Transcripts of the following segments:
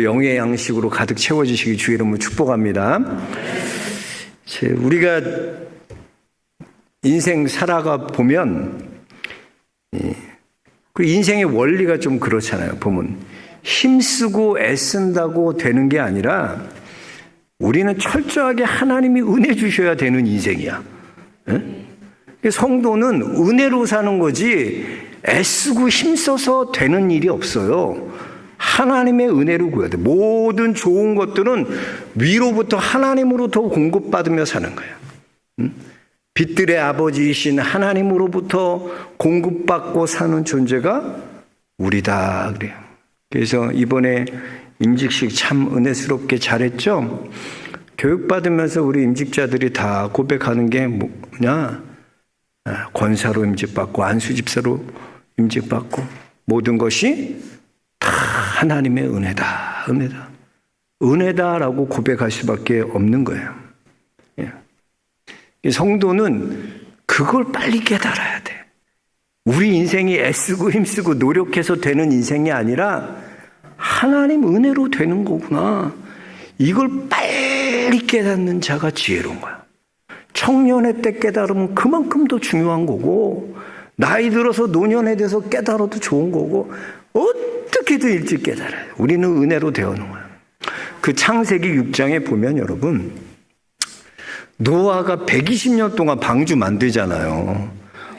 오늘도 영의 양식으로 가득 채워주시기 주의 이름으로 축복합니다. 우리가 인생 살아가 보면 그 인생의 원리가 좀 그렇잖아요. 보면 힘쓰고 애쓴다고 되는 게 아니라 우리는 철저하게 하나님이 은혜 주셔야 되는 인생이야. 성도는 은혜로 사는 거지 애쓰고 힘써서 되는 일이 없어요. 하나님의 은혜를 구해야 돼. 모든 좋은 것들은 위로부터 하나님으로부터 공급받으며 사는 거예요. 빛들의 아버지이신 하나님으로부터 공급받고 사는 존재가 우리다 그래요. 그래서 이번에 임직식 참 은혜스럽게 잘했죠. 교육받으면서 우리 임직자들이 다 고백하는 게 뭐냐? 권사로 임직받고 안수집사로 임직받고 모든 것이 다 하나님의 은혜다. 은혜다라고 고백할 수밖에 없는 거예요. 성도는 그걸 빨리 깨달아야 돼. 우리 인생이 애쓰고 힘쓰고 노력해서 되는 인생이 아니라 하나님 은혜로 되는 거구나. 이걸 빨리 깨닫는 자가 지혜로운 거야. 청년의 때 깨달으면 그만큼 더 중요한 거고, 나이 들어서 노년에 대해서 깨달아도 좋은 거고, 어떻게든 일찍 깨달아요. 우리는 은혜로 되어오는 거야. 그 창세기 6장에 보면 여러분, 노아가 120년 동안 방주 만들잖아요.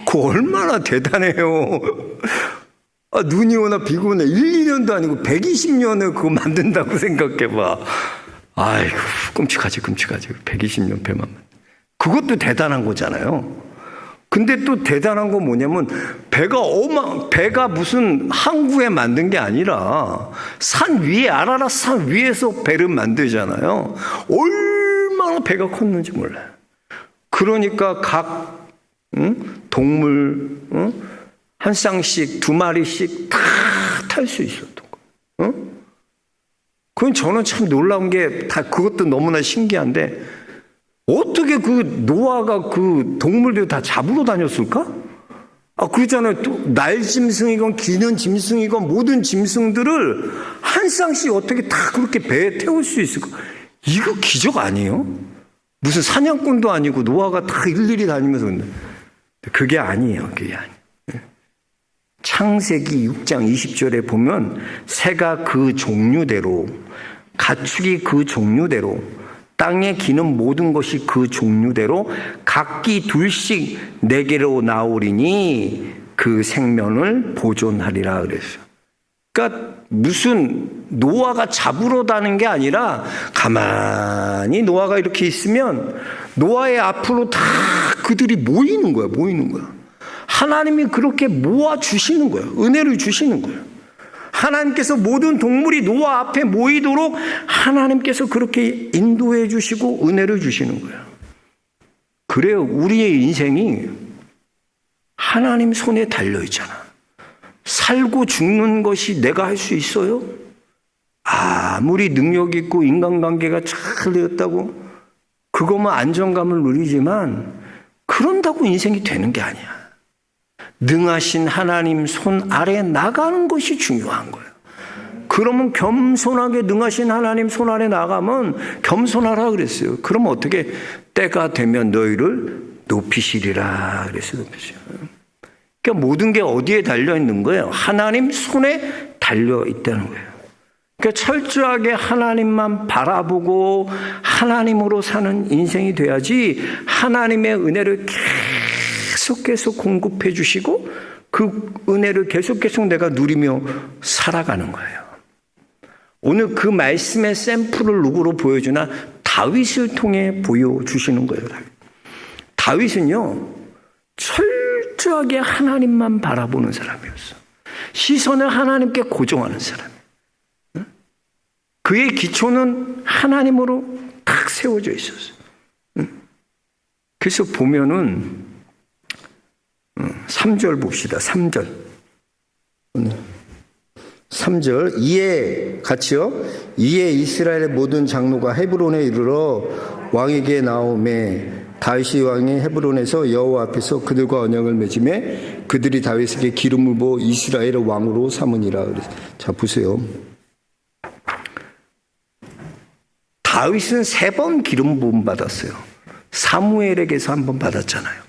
그거 얼마나 대단해요. 눈이 오나 비가 오나 1-2년도 아니고 120년을 그거 만든다고 생각해봐. 아이고 끔찍하지. 120년 배만. 그것도 대단한 거잖아요. 근데 또 대단한 건 뭐냐면 배가 무슨 항구에 만든 게 아니라 산 위에, 아라랏 산 위에서 배를 만들잖아요. 얼마나 배가 컸는지 몰라요. 그러니까 각 동물 한 쌍씩 2마리씩 다 탈 수 있었던 거예요. 그건 저는 참 놀라운 게 다 그것도 너무나 신기한데 어떻게 그 노아가 그 동물들 다 잡으러 다녔을까? 그러잖아요. 또 날짐승이건 기는 짐승이건 모든 짐승들을 한 쌍씩 어떻게 다 그렇게 배에 태울 수 있을까? 이거 기적 아니에요? 무슨 사냥꾼도 아니고 노아가 다 일일이 다니면서 그게 아니에요. 그게 아니에요. 창세기 6장 20절에 보면 새가 그 종류대로, 가축이 그 종류대로, 땅에 기는 모든 것이 그 종류대로 각기 둘씩 내게로 나오리니 그 생명을 보존하리라 그랬어요. 그러니까 무슨 노아가 잡으러 다는 게 아니라 가만히 노아가 이렇게 있으면 노아의 앞으로 다 그들이 모이는 거야. 하나님이 그렇게 모아주시는 거예요. 은혜를 주시는 거예요. 하나님께서 모든 동물이 노아 앞에 모이도록 하나님께서 그렇게 인도해 주시고 은혜를 주시는 거예요. 그래요. 우리의 인생이 하나님 손에 달려있잖아. 살고 죽는 것이 내가 할 수 있어요? 아무리 능력 있고 인간관계가 잘 되었다고 그거만 안정감을 누리지만 그런다고 인생이 되는 게 아니야. 능하신 하나님 손 아래 나가는 것이 중요한 거예요. 그러면 겸손하게 능하신 하나님 손 아래 나가면 겸손하라 그랬어요. 그러면 어떻게 때가 되면 너희를 높이시리라 그랬어요. 그러니까 모든 게 어디에 달려 있는 거예요? 하나님 손에 달려 있다는 거예요. 그러니까 철저하게 하나님만 바라보고 하나님으로 사는 인생이 돼야지 하나님의 은혜를 계속 공급해 주시고 그 은혜를 계속 내가 누리며 살아가는 거예요. 오늘 그 말씀의 샘플을 누구로 보여주나? 다윗을 통해 보여주시는 거예요. 다윗은요 철저하게 하나님만 바라보는 사람이었어. 시선을 하나님께 고정하는 사람이에요. 그의 기초는 하나님으로 딱 세워져 있었어요. 그래서 보면은 3절 봅시다. 3절 이에 같이요. 이에 이스라엘의 모든 장로가 헤브론에 이르러 왕에게 나오매 다윗이 왕이 헤브론에서 여호와 앞에서 그들과 언약을 맺으매 그들이 다윗에게 기름을 부어 이스라엘의 왕으로 삼으니라. 자 보세요. 다윗은 3번 기름 부음 받았어요. 사무엘에게서 한 번 받았잖아요.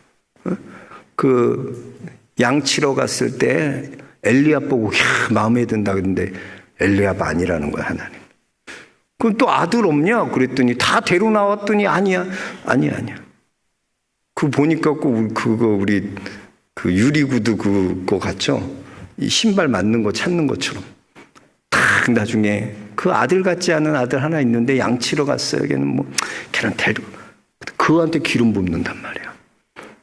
그 양치러 갔을 때 엘리압 보고 마음에 든다 그랬는데 엘리압 아니라는 거야, 하나님. 그럼 또 아들 없냐? 그랬더니 다 데려 나왔더니 아니야. 그 보니까 꼭 그거 우리 그 유리구두 그거 같죠? 이 신발 맞는 거 찾는 것처럼. 딱 나중에 그 아들 같지 않은 아들 하나 있는데 양치러 갔어요. 걔는 뭐 걔는 그한테 기름 붓는단 말이야.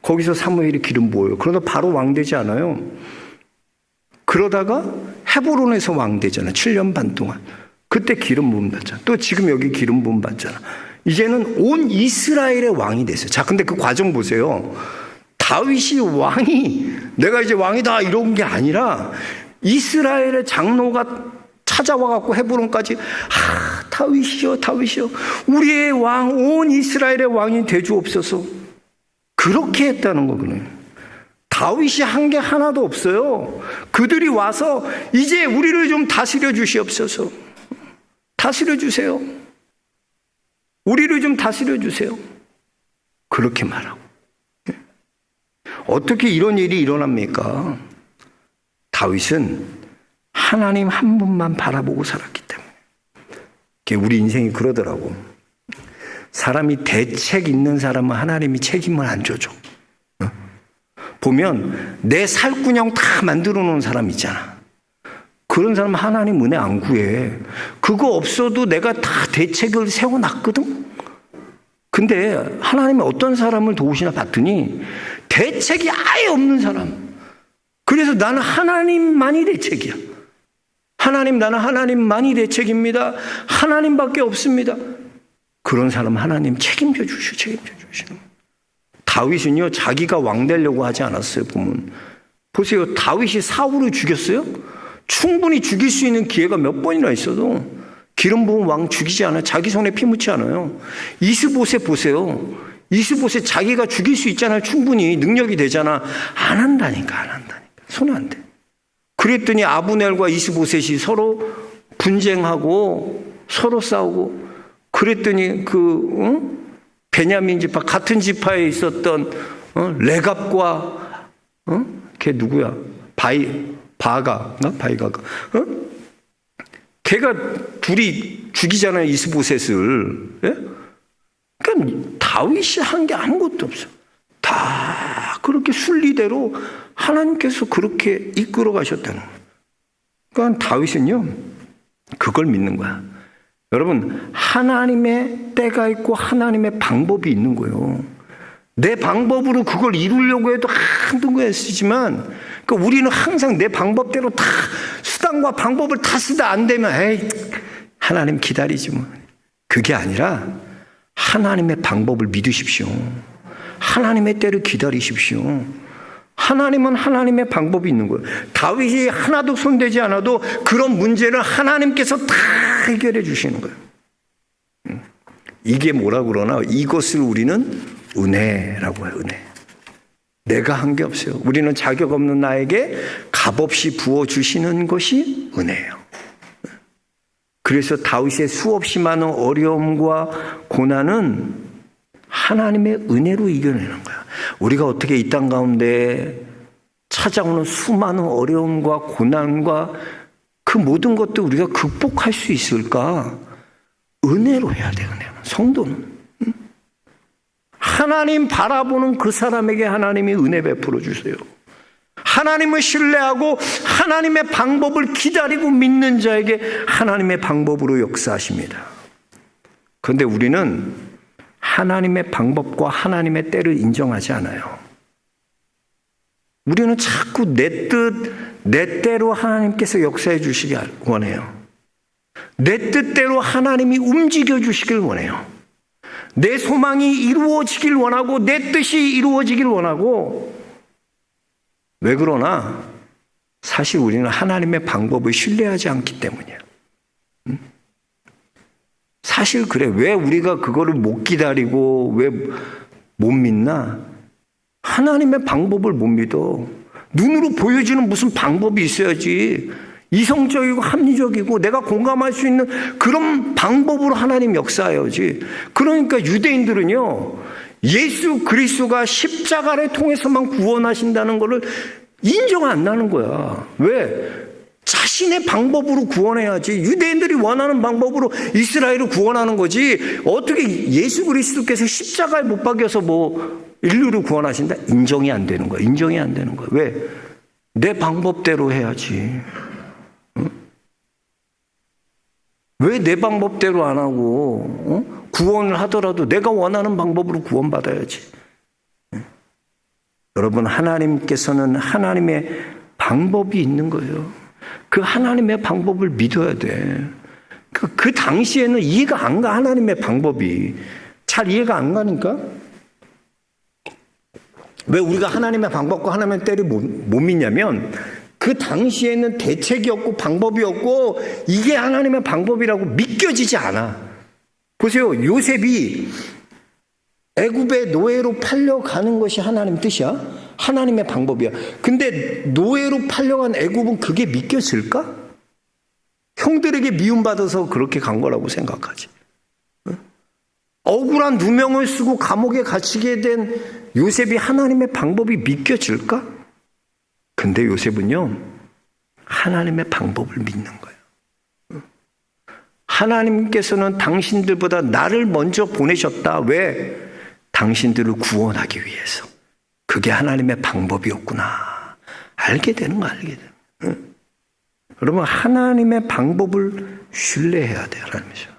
거기서 사무엘이 기름 부어요. 그러다 바로 왕 되지 않아요. 그러다가 헤브론에서 왕 되잖아. 7년 반 동안. 그때 기름 부음 받잖아. 또 지금 여기 기름 부음 받잖아. 이제는 온 이스라엘의 왕이 됐어요. 자, 근데 그 과정 보세요. 다윗이 왕이 내가 이제 왕이다 이런 게 아니라 이스라엘의 장로가 찾아와 갖고 헤브론까지 다윗이여 우리의 왕 온 이스라엘의 왕이 되주옵소서. 그렇게 했다는 거거든요. 다윗이 한 게 하나도 없어요. 그들이 와서 이제 우리를 좀 다스려 주시옵소서. 다스려 주세요. 우리를 좀 다스려 주세요. 그렇게 말하고. 어떻게 이런 일이 일어납니까? 다윗은 하나님 한 분만 바라보고 살았기 때문에. 우리 인생이 그러더라고. 사람이 대책 있는 사람은 하나님이 책임을 안 져줘. 보면 내 살구녕 다 만들어 놓은 사람 있잖아. 그런 사람 하나님 은혜 안 구해. 그거 없어도 내가 다 대책을 세워놨거든. 근데 하나님이 어떤 사람을 도우시나 봤더니 대책이 아예 없는 사람. 그래서 나는 하나님만이 대책이야. 나는 하나님만이 대책입니다. 하나님밖에 없습니다. 그런 사람 하나님 책임져 주시는 거예요. 다윗은요, 자기가 왕 되려고 하지 않았어요, 보면. 보세요. 다윗이 사울을 죽였어요? 충분히 죽일 수 있는 기회가 몇 번이나 있어도 기름 부은 왕 죽이지 않아요. 자기 손에 피 묻지 않아요. 이스보셋 보세요. 이스보셋 자기가 죽일 수 있잖아요. 충분히 능력이 되잖아. 안 한다니까. 손은 안 돼. 그랬더니 아브넬과 이스보셋이 서로 분쟁하고 서로 싸우고 그랬더니 베냐민 지파 같은 지파에 있었던 레갑과 걔 누구야? 바가가 걔가 둘이 죽이잖아요, 이스보셋을. 예? 그러니까 다윗이 한 게 아무것도 없어. 다 그렇게 순리대로 하나님께서 그렇게 이끌어 가셨다는 거예요. 그러니까 다윗은요, 그걸 믿는 거야. 여러분, 하나님의 때가 있고 하나님의 방법이 있는 거예요. 내 방법으로 그걸 이루려고 해도 한두 개 쓰지만, 그러니까 우리는 항상 내 방법대로 다 수단과 방법을 다 쓰다 안 되면 하나님 기다리지 뭐. 그게 아니라 하나님의 방법을 믿으십시오. 하나님의 때를 기다리십시오. 하나님은 하나님의 방법이 있는 거예요. 다윗이 하나도 손대지 않아도 그런 문제를 하나님께서 다 해결해 주시는 거예요. 이게 뭐라 그러나 이것을 우리는 은혜라고 해요. 은혜. 내가 한 게 없어요. 우리는 자격 없는 나에게 값없이 부어주시는 것이 은혜예요. 그래서 다윗의 수없이 많은 어려움과 고난은 하나님의 은혜로 이겨내는 거야. 우리가 어떻게 이 땅 가운데 찾아오는 수많은 어려움과 고난과 그 모든 것들 우리가 극복할 수 있을까? 은혜로 해야 돼, 은혜는. 성도는. 하나님 바라보는 그 사람에게 하나님이 은혜 베풀어 주세요. 하나님을 신뢰하고 하나님의 방법을 기다리고 믿는 자에게 하나님의 방법으로 역사하십니다. 그런데 우리는 하나님의 방법과 하나님의 때를 인정하지 않아요. 우리는 자꾸 내 뜻, 내 때로 하나님께서 역사해 주시길 원해요. 내 뜻대로 하나님이 움직여 주시길 원해요. 내 소망이 이루어지길 원하고 내 뜻이 이루어지길 원하고. 왜 그러나? 사실 우리는 하나님의 방법을 신뢰하지 않기 때문이야. 사실 그래. 왜 우리가 그거를 못 기다리고 왜 못 믿나? 하나님의 방법을 못 믿어. 눈으로 보여주는 무슨 방법이 있어야지. 이성적이고 합리적이고 내가 공감할 수 있는 그런 방법으로 하나님 역사해야지. 그러니까 유대인들은요, 예수 그리스도가 십자가를 통해서만 구원하신다는 것을 인정 안 하는 거야. 왜? 자신의 방법으로 구원해야지. 유대인들이 원하는 방법으로 이스라엘을 구원하는 거지. 어떻게 예수 그리스도께서 십자가에 못 박여서 뭐 인류를 구원하신다? 인정이 안 되는 거야. 인정이 안 되는 거야. 왜? 내 방법대로 해야지. 응? 왜 내 방법대로 안 하고 구원을 하더라도 내가 원하는 방법으로 구원받아야지. 응? 여러분, 하나님께서는 하나님의 방법이 있는 거예요. 그 하나님의 방법을 믿어야 돼. 그 당시에는 이해가 안 가. 하나님의 방법이 잘 이해가 안 가니까. 왜 우리가 하나님의 방법과 하나님의 때를 못 믿냐면, 그 당시에는 대책이 없고 방법이 없고 이게 하나님의 방법이라고 믿겨지지 않아. 보세요. 요셉이 애굽의 노예로 팔려가는 것이 하나님 뜻이야. 하나님의 방법이야. 근데 노예로 팔려간 애굽은 그게 믿겨질까? 형들에게 미움받아서 그렇게 간 거라고 생각하지. 억울한 누명을 쓰고 감옥에 갇히게 된 요셉이 하나님의 방법이 믿겨질까? 근데 요셉은요, 하나님의 방법을 믿는 거예요. 하나님께서는 당신들보다 나를 먼저 보내셨다. 왜? 당신들을 구원하기 위해서. 그게 하나님의 방법이었구나. 알게 되는 거, 알게 되는 거. 여러분, 하나님의 방법을 신뢰해야 돼요. 하나님이죠.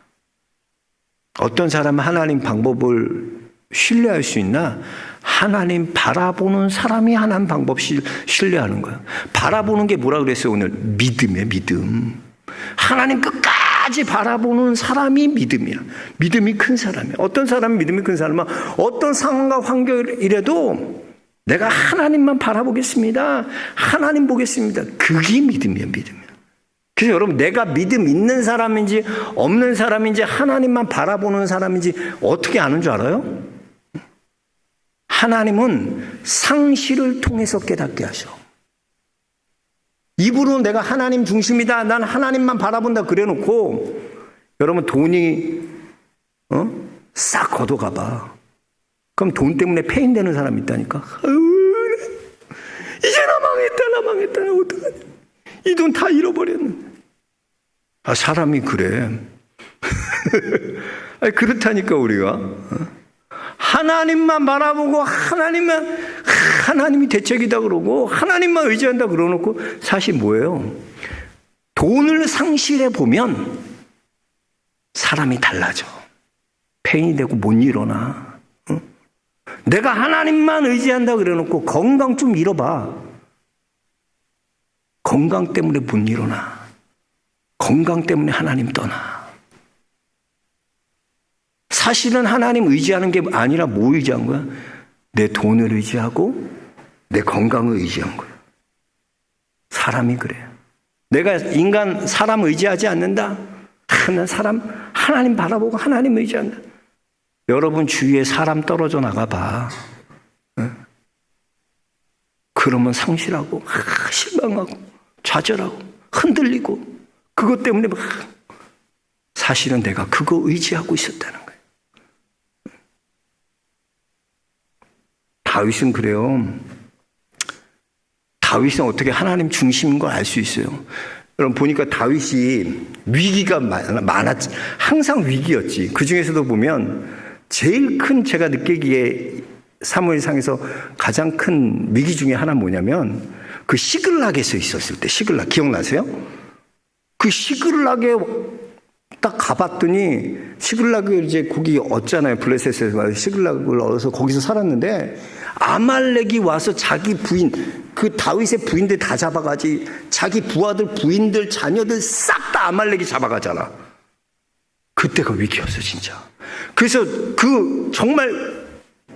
어떤 사람은 하나님 방법을 신뢰할 수 있나? 하나님 바라보는 사람이 하나님 방법 신뢰하는 거예요. 바라보는 게 뭐라 그랬어요 오늘? 믿음이에요. 믿음. 하나님 끝까지 바라보는 사람이 믿음이야. 믿음이 큰 사람이야. 어떤 사람은 믿음이 큰 사람은 어떤 상황과 환경이라도 내가 하나님만 바라보겠습니다. 하나님 보겠습니다. 그게 믿음이에요. 믿음이에요. 그래서 여러분, 내가 믿음 있는 사람인지 없는 사람인지 하나님만 바라보는 사람인지 어떻게 아는 줄 알아요? 하나님은 상실을 통해서 깨닫게 하셔. 입으로 내가 하나님 중심이다, 난 하나님만 바라본다 그래놓고 여러분 돈이 싹 걷어가봐. 그럼 돈 때문에 폐인되는 사람이 있다니까. 이제 나 망했다 나 어떡하냐. 이 돈 다 잃어버렸는데. 아, 사람이 그래. 아니, 그렇다니까 우리가. 하나님만 바라보고 하나님이 대책이다 그러고 하나님만 의지한다 그러놓고 사실 뭐예요? 돈을 상실해 보면 사람이 달라져. 폐인이 되고 못 일어나. 내가 하나님만 의지한다 그래놓고 건강 좀 잃어봐. 건강 때문에 못 일어나. 건강 때문에 하나님 떠나. 사실은 하나님 의지하는 게 아니라 뭐 의지한 거야? 내 돈을 의지하고 내 건강을 의지한 거야. 사람이 그래요. 내가 사람 의지하지 않는다. 난 하나님 바라보고 하나님 의지한다. 여러분 주위에 사람 떨어져 나가봐. 그러면 상실하고 실망하고 좌절하고 흔들리고 그것 때문에 사실은 내가 그거 의지하고 있었다는 거예요. 다윗은 그래요. 다윗은 어떻게 하나님 중심인 걸 알 수 있어요. 여러분 보니까 다윗이 위기가 많았지. 항상 위기였지. 그 중에서도 보면 제일 큰 제가 느끼기에 사무엘상에서 가장 큰 위기 중에 하나 뭐냐면 그 시글락에서 있었을 때 시글락 기억나세요? 그 시글락에 딱 가봤더니 시글락을 이제 거기 얻잖아요. 블레셋에서 시글락을 얻어서 거기서 살았는데 아말렉이 와서 자기 부인 그 다윗의 부인들 다 잡아가지 자기 부하들 부인들 자녀들 싹 다 아말렉이 잡아가잖아. 그때가 위기였어 진짜. 그래서 그 정말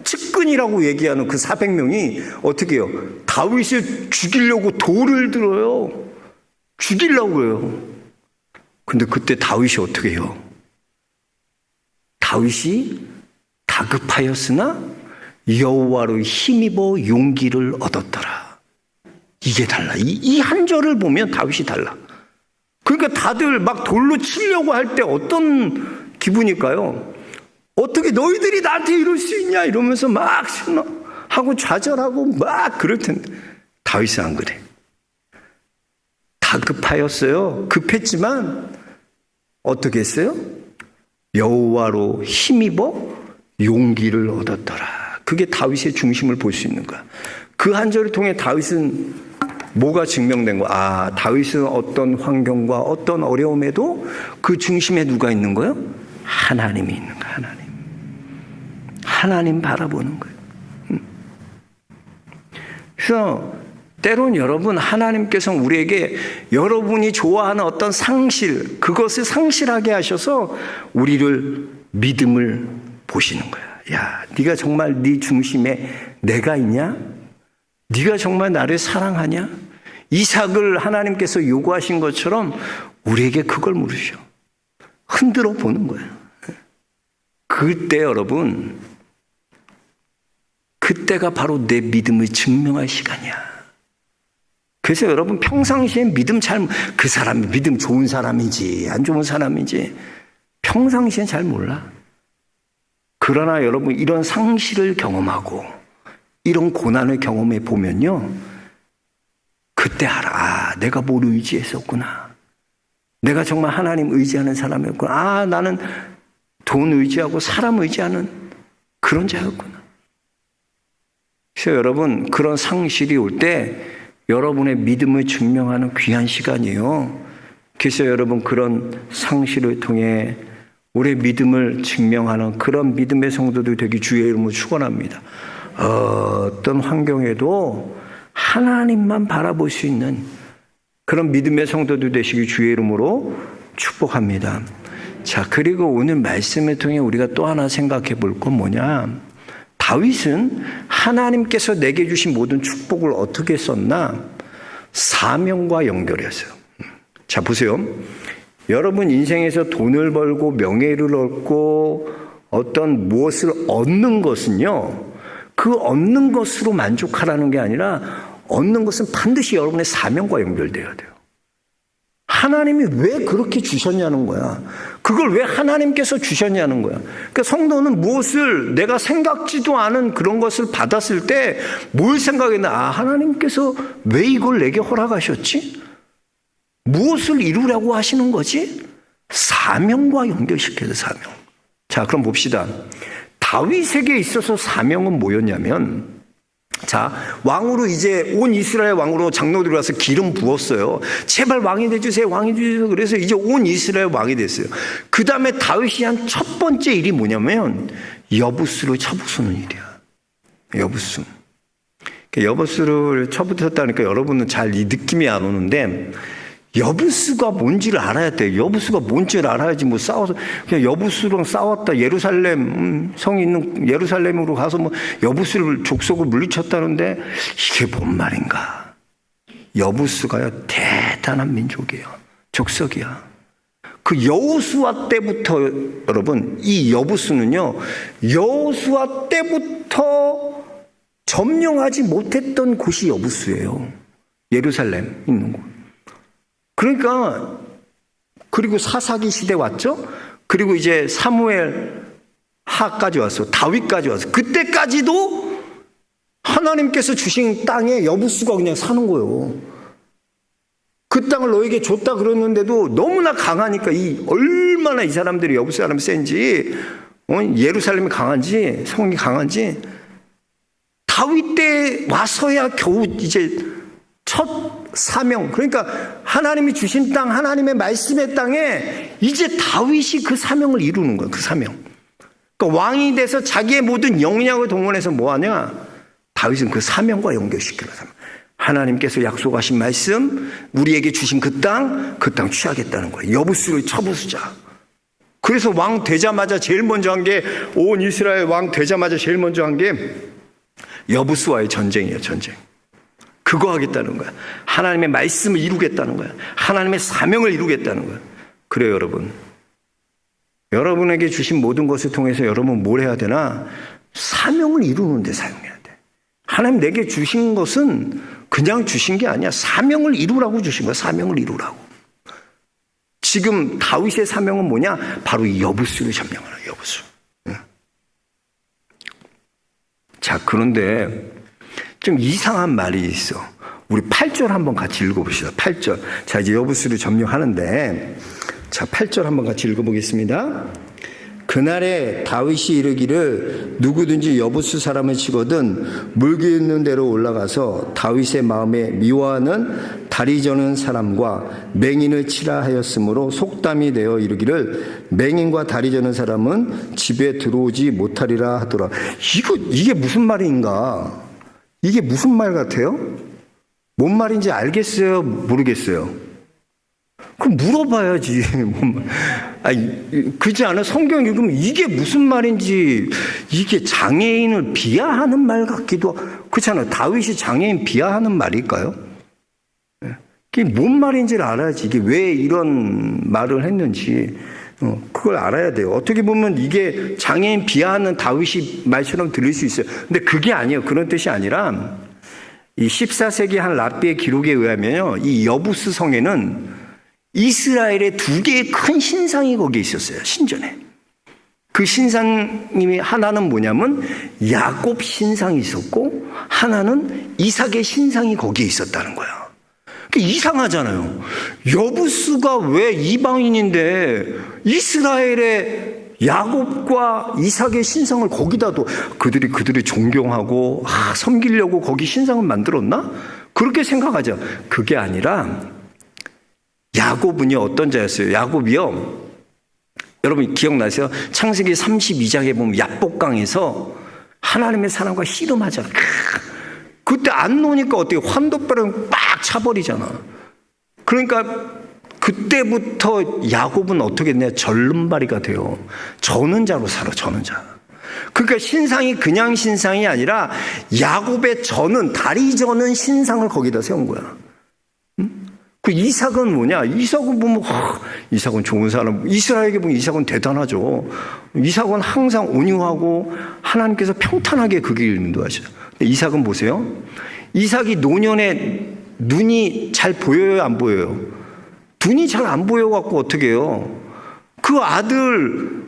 측근이라고 얘기하는 그 400명이 어떻게 해요? 다윗을 죽이려고 돌을 들어요. 죽이려고 해요. 근데 그때 다윗이 어떻게 해요? 다윗이 다급하였으나 여호와로 힘입어 용기를 얻었더라. 이게 달라. 이 한 절을 보면 다윗이 달라. 그러니까 다들 막 돌로 치려고 할 때 어떤 기분일까요? 어떻게 너희들이 나한테 이럴 수 있냐 이러면서 막 하고 좌절하고 막 그럴 텐데 다윗은 안 그래. 다급하였어요. 급했지만 어떻게 했어요? 여호와로 힘입어 용기를 얻었더라. 그게 다윗의 중심을 볼 수 있는 거야. 그 한 절을 통해 다윗은 뭐가 증명된 거야? 아, 다윗은 어떤 환경과 어떤 어려움에도 그 중심에 누가 있는 거예요? 하나님이 있는 거야. 하나님 바라보는 거예요. 그래서 때론 여러분, 하나님께서 우리에게 여러분이 좋아하는 어떤 상실, 그것을 상실하게 하셔서 우리를 믿음을 보시는 거야. 야, 네가 정말 네 중심에 내가 있냐? 네가 정말 나를 사랑하냐? 이삭을 하나님께서 요구하신 것처럼 우리에게 그걸 물으셔. 흔들어 보는 거예요. 그때 여러분, 그때가 바로 내 믿음을 증명할 시간이야. 그래서 여러분 평상시에 그 사람이 믿음 좋은 사람인지 안 좋은 사람인지 평상시엔 잘 몰라. 그러나 여러분 이런 상실을 경험하고 이런 고난을 경험해 보면요, 그때 알아. 아, 내가 뭘 의지했었구나. 내가 정말 하나님 의지하는 사람이었구나. 아, 나는 돈 의지하고 사람 의지하는 그런 자였구나. 그래서 여러분 그런 상실이 올 때 여러분의 믿음을 증명하는 귀한 시간이에요. 그래서 여러분 그런 상실을 통해 우리의 믿음을 증명하는 그런 믿음의 성도들 되기 주의 이름으로 축원합니다. 어떤 환경에도 하나님만 바라볼 수 있는 그런 믿음의 성도들 되시기 주의 이름으로 축복합니다. 자, 그리고 오늘 말씀을 통해 우리가 또 하나 생각해 볼 건 뭐냐? 다윗은 하나님께서 내게 주신 모든 축복을 어떻게 썼나? 사명과 연결했어요. 자, 보세요. 여러분 인생에서 돈을 벌고 명예를 얻고 어떤 무엇을 얻는 것은요, 그 얻는 것으로 만족하라는 게 아니라 얻는 것은 반드시 여러분의 사명과 연결돼야 돼요. 하나님이 왜 그렇게 주셨냐는 거야. 그걸 왜 하나님께서 주셨냐는 거야. 그러니까 성도는 무엇을 내가 생각지도 않은 그런 것을 받았을 때 뭘 생각했나? 아, 하나님께서 왜 이걸 내게 허락하셨지? 무엇을 이루려고 하시는 거지? 사명과 연결시켜서 사명. 자, 그럼 봅시다. 다윗에게 있어서 사명은 뭐였냐면, 자, 왕으로 이제 온 이스라엘 왕으로 장로들이 와서 기름 부었어요. 제발 왕이 되주세요, 왕이 되주세요. 그래서 이제 온 이스라엘 왕이 됐어요. 그 다음에 다윗이 한 첫 번째 일이 뭐냐면 여부수를 쳐부수는 일이야. 여부수. 여부수를 쳐부셨다니까 여러분은 잘 이 느낌이 안 오는데, 여부수가 뭔지를 알아야 돼. 여부수가 뭔지를 알아야지 뭐 싸워서 그냥 여부수랑 싸웠다. 예루살렘 성이 있는 예루살렘으로 가서 뭐 여부수를 족속을 물리쳤다는데 이게 뭔 말인가? 여부수가요 대단한 민족이에요. 족속이야. 그 여호수아 때부터 여러분 이 여부수는요 여호수아 때부터 점령하지 못했던 곳이 여부수예요. 예루살렘 있는 곳. 그러니까 그리고 사사기 시대 왔죠. 그리고 이제 사무엘 하까지 왔어. 다윗까지 왔어. 그때까지도 하나님께서 주신 땅에 여부수가 그냥 사는 거예요. 그 땅을 너에게 줬다 그랬는데도 너무나 강하니까 얼마나 이 사람들이 여부수 사람이 센지 예루살렘이 강한지 성이 강한지 다윗 때 와서야 겨우 이제 첫 사명, 그러니까 하나님이 주신 땅, 하나님의 말씀의 땅에 이제 다윗이 그 사명을 이루는 거예요. 그 사명. 그러니까 왕이 돼서 자기의 모든 역량을 동원해서 뭐하냐? 다윗은 그 사명과 연결시키는 사명. 하나님께서 약속하신 말씀, 우리에게 주신 그 땅 취하겠다는 거예요. 여부수를 쳐부수자. 그래서 왕 되자마자 제일 먼저 한 게, 온 이스라엘 왕 되자마자 제일 먼저 한 게 여부수와의 전쟁이에요. 전쟁. 그거 하겠다는 거야. 하나님의 말씀을 이루겠다는 거야. 하나님의 사명을 이루겠다는 거야. 그래요, 여러분. 여러분에게 주신 모든 것을 통해서 여러분 뭘 해야 되나? 사명을 이루는 데 사용해야 돼. 하나님 내게 주신 것은 그냥 주신 게 아니야. 사명을 이루라고 주신 거야. 사명을 이루라고. 지금 다윗의 사명은 뭐냐? 바로 이 여부수를 점령하는 여부수. 자, 그런데 좀 이상한 말이 있어. 우리 8절 한번 같이 읽어봅시다. 8절. 자, 이제 여부수를 점령하는데, 자, 8절 한번 같이 읽어보겠습니다. 그날에 다윗이 이르기를 누구든지 여부수 사람을 치거든 물기 있는 데로 올라가서 다윗의 마음에 미워하는 다리 저는 사람과 맹인을 치라 하였으므로 속담이 되어 이르기를 맹인과 다리 저는 사람은 집에 들어오지 못하리라 하더라. 이게 무슨 말인가? 이게 무슨 말 같아요? 뭔 말인지 알겠어요? 모르겠어요? 그럼 물어봐야지. 그렇지 않아? 성경 읽으면 이게 무슨 말인지, 이게 장애인을 비하하는 말 같기도 하고, 그렇잖아요. 다윗이 장애인 비하하는 말일까요? 이게 뭔 말인지를 알아야지. 이게 왜 이런 말을 했는지, 그걸 알아야 돼요. 어떻게 보면 이게 장애인 비하하는 다윗이 말처럼 들릴 수 있어요. 근데 그게 아니에요. 그런 뜻이 아니라, 이 14세기 한 랍비의 기록에 의하면요, 이 여부스 성에는 이스라엘의 두 개의 큰 신상이 거기에 있었어요. 신전에. 그 신상이 하나는 뭐냐면 야곱 신상이 있었고 하나는 이삭의 신상이 거기에 있었다는 거야. 그러니까 이상하잖아요. 여부스가 왜 이방인인데 이스라엘의 야곱과 이삭의 신상을 거기다 둬 그들이 존경하고 섬기려고 거기 신상을 만들었나? 그렇게 생각하죠. 그게 아니라 야곱은요, 어떤 자였어요? 야곱이요, 여러분 기억나세요? 창세기 32장에 보면 야복강에서 하나님의 사람과 씨름하잖아. 그때 안 노니까 어떻게 환도뼈를 빡 차버리잖아. 그러니까 그때부터 야곱은 어떻게 됐냐? 절름발이가 돼요. 저는 자로 살아, 저는 자. 그러니까 신상이 그냥 신상이 아니라 야곱의 저는, 다리 저는 신상을 거기다 세운 거야. 그 이삭은 뭐냐? 이삭은 보면 이삭은 좋은 사람. 이스라엘에게 보면 이삭은 대단하죠. 이삭은 항상 온유하고 하나님께서 평탄하게 그 길을 인도하셔요. 근데 이삭은 보세요. 이삭이 노년에 눈이 잘 보여요, 안 보여요? 눈이 잘 안 보여갖고 어떻게 해요? 그 아들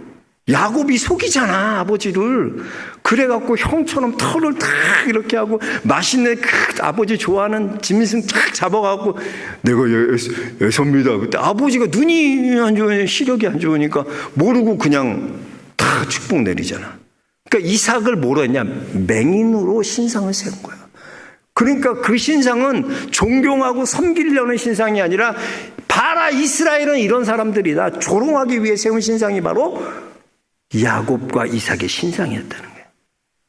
야곱이 속이잖아, 아버지를. 그래갖고 형처럼 털을 탁 이렇게 하고 맛있는 아버지 좋아하는 짐승 탁 잡아갖고 내가 여섭니다. 그때 아버지가 눈이 안 좋으니까, 시력이 안 좋으니까 모르고 그냥 다 축복 내리잖아. 그러니까 이삭을 뭐로 했냐? 맹인으로 신상을 세운 거야. 그러니까 그 신상은 존경하고 섬기려는 신상이 아니라 봐라, 이스라엘은 이런 사람들이다, 조롱하기 위해 세운 신상이 바로 야곱과 이삭의 신상이었다는 거예요.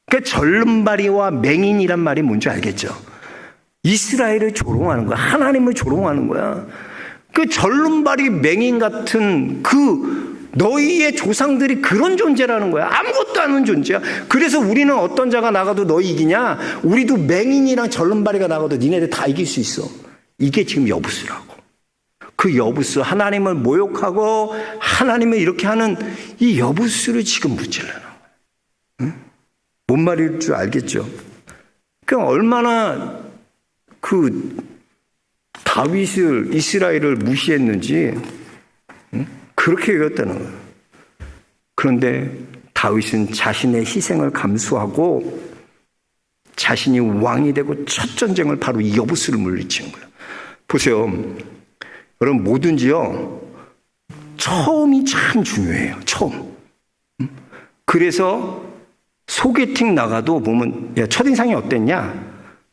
그러니까 절름발이와 맹인이란 말이 뭔지 알겠죠? 이스라엘을 조롱하는 거야. 하나님을 조롱하는 거야. 그 절름발이 맹인 같은 그 너희의 조상들이 그런 존재라는 거야. 아무것도 아닌 존재야. 그래서 우리는 어떤 자가 나가도 너희 이기냐? 우리도 맹인이랑 절름발이가 나가도 니네들 다 이길 수 있어. 이게 지금 여부수라고. 그 여부수, 하나님을 모욕하고 하나님을 이렇게 하는 이 여부수를 지금 무찔러는 거예요. 응? 뭔 말일 줄 알겠죠? 그러니까 얼마나 그 다윗을, 이스라엘을 무시했는지, 응? 그렇게 여겼다는 거예요. 그런데 다윗은 자신의 희생을 감수하고 자신이 왕이 되고 첫 전쟁을 바로 이 여부수를 물리친 거예요. 보세요. 여러분, 뭐든지요, 처음이 참 중요해요. 처음. 그래서 소개팅 나가도 보면, 야, 첫인상이 어땠냐?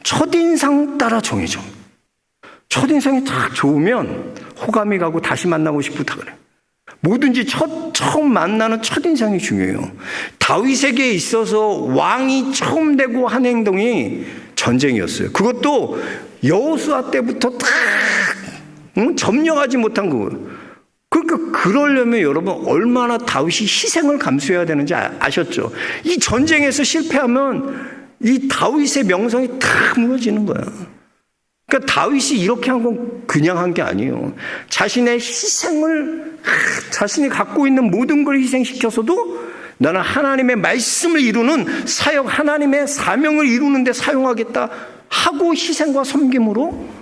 첫인상 따라 정해져. 첫인상이 딱 좋으면 호감이 가고 다시 만나고 싶다 그래. 뭐든지 처음 만나는 첫인상이 중요해요. 다윗에게 있어서 왕이 처음 되고 한 행동이 전쟁이었어요. 그것도 여호수아 때부터 딱 점령하지 못한 거예요. 그러니까 그러려면 여러분 얼마나 다윗이 희생을 감수해야 되는지 아셨죠? 이 전쟁에서 실패하면 이 다윗의 명성이 다 무너지는 거야. 그러니까 다윗이 이렇게 한 건 그냥 한 게 아니에요. 자신의 희생을, 자신이 갖고 있는 모든 걸 희생시켜서도 나는 하나님의 말씀을 이루는 사역, 하나님의 사명을 이루는 데 사용하겠다 하고 희생과 섬김으로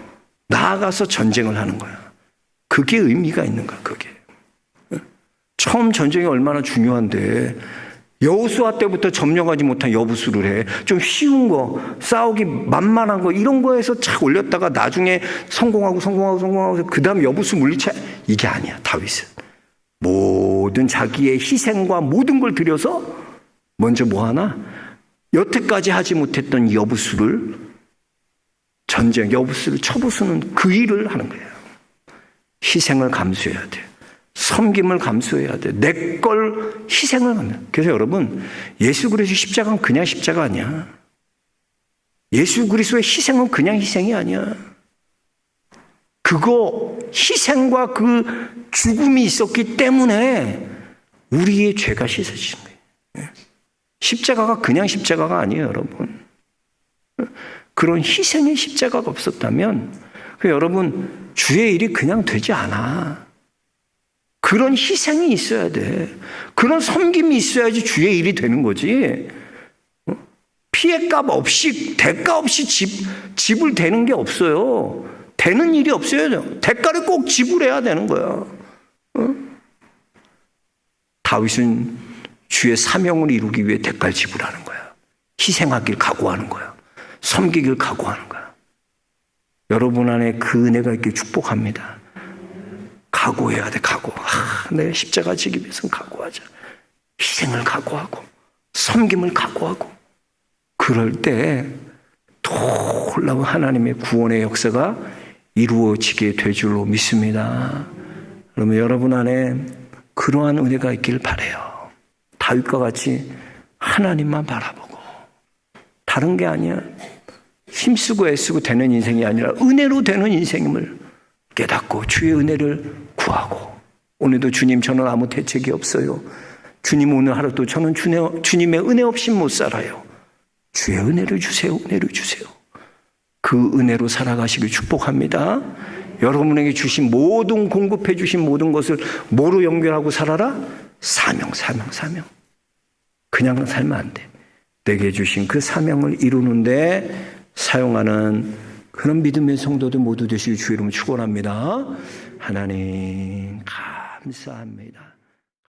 나아가서 전쟁을 하는 거야. 그게 의미가 있는 거야, 그게. 처음 전쟁이 얼마나 중요한데 여호수아 때부터 점령하지 못한 여부수를 해. 좀 쉬운 거, 싸우기 만만한 거 이런 거에서 착 올렸다가 나중에 성공하고 그 다음 여부수 물리쳐. 이게 아니야, 다윗은. 모든 자기의 희생과 모든 걸 들여서 먼저 뭐 하나? 여태까지 하지 못했던 여부수를 여부수를 쳐부수는 그 일을 하는 거예요. 희생을 감수해야 돼. 섬김을 감수해야 돼. 내 걸 희생을 감수해야 돼. 그래서 여러분, 예수 그리스도의 십자가는 그냥 십자가 아니야. 예수 그리스도의 희생은 그냥 희생이 아니야. 그거 희생과 그 죽음이 있었기 때문에 우리의 죄가 씻어지는 거예요. 십자가가 그냥 십자가가 아니에요, 여러분. 그런 희생의 십자가가 없었다면 여러분, 주의 일이 그냥 되지 않아. 그런 희생이 있어야 돼. 그런 섬김이 있어야지 주의 일이 되는 거지. 피해값 없이, 대가 없이 집을 대는 게 없어요. 되는 일이 없어요. 대가를 꼭 지불해야 되는 거야. 다윗은 주의 사명을 이루기 위해 대가를 지불하는 거야. 희생하길 각오하는 거야. 섬기길 각오하는 거야. 여러분 안에 그 은혜가 있길 축복합니다. 각오해야 돼, 각오. 내 십자가 지기 위해서는 각오하자. 희생을 각오하고, 섬김을 각오하고. 그럴 때 놀라운 하나님의 구원의 역사가 이루어지게 될 줄로 믿습니다. 그러면 여러분 안에 그러한 은혜가 있길 바라요. 다윗과 같이 하나님만 바라보고, 다른 게 아니야. 힘쓰고 애쓰고 되는 인생이 아니라 은혜로 되는 인생임을 깨닫고 주의 은혜를 구하고, 오늘도 주님, 저는 아무 대책이 없어요. 주님, 오늘 하루도 저는 주님의 은혜 없이 못 살아요. 주의 은혜를 주세요. 은혜를 주세요. 그 은혜로 살아가시길 축복합니다. 여러분에게 주신 모든, 공급해 주신 모든 것을 뭐로 연결하고 살아라? 사명. 그냥 살면 안 돼. 내게 주신 그 사명을 이루는데 사용하는 그런 믿음의 성도들 모두 되시길 주의 이름으로 축원합니다. 하나님 감사합니다.